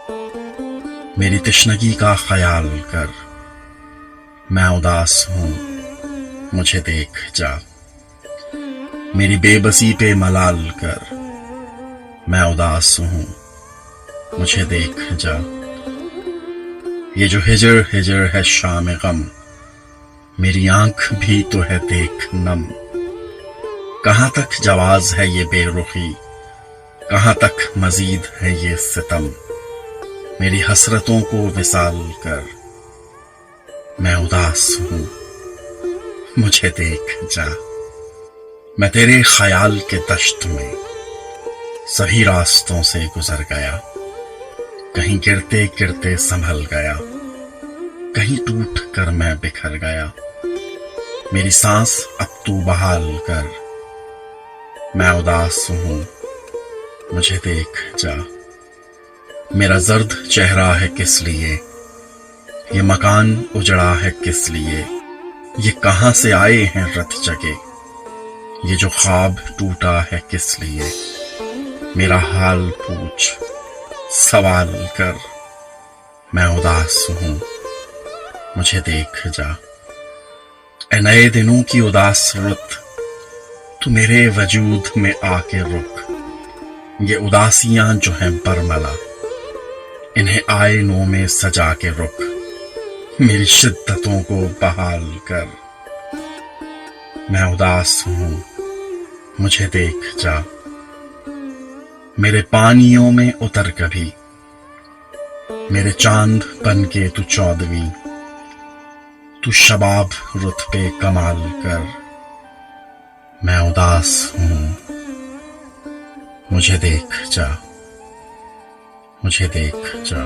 मेरी तशनगी का ख्याल कर, मैं उदास हूँ मुझे देख जा। मेरी बेबसी पे मलाल कर, मैं उदास हूँ मुझे देख जा। ये जो हिजर हिजर है शाम गम, मेरी आंख भी तो है देख नम। कहाँ तक जवाज है ये बेरुखी, कहाँ तक मजीद है ये सितम। मेरी हसरतों को विसाल कर, मैं उदास हूँ मुझे देख जा। मैं तेरे ख्याल के दश्त में सभी रास्तों से गुजर गया। कहीं गिरते गिरते संभल गया, कहीं टूट कर मैं बिखर गया। मेरी सांस अब तू बहाल कर, मैं उदास हूँ मुझे देख जा। मेरा जर्द चेहरा है किस लिए, ये मकान उजड़ा है किस लिए। ये कहाँ से आए हैं रत जगे, ये जो ख्वाब टूटा है किस लिए। मेरा हाल पूछ सवाल कर, मैं उदास हूँ मुझे देख जा। ए नए दिनों की उदास रुत, तू मेरे वजूद में आके रुक। ये उदासियां जो हैं बरमला, इन्हें आईनों में सजा के रुक। मेरी शिद्दतों को बहाल कर, मैं उदास हूँ मुझे देख जा। मेरे पानियों में उतर कभी, मेरे चांद बन के तू चौदवी। तू शबाब रुत पे कमाल कर, मैं उदास हूँ मुझे देख जा मुझे देख जा।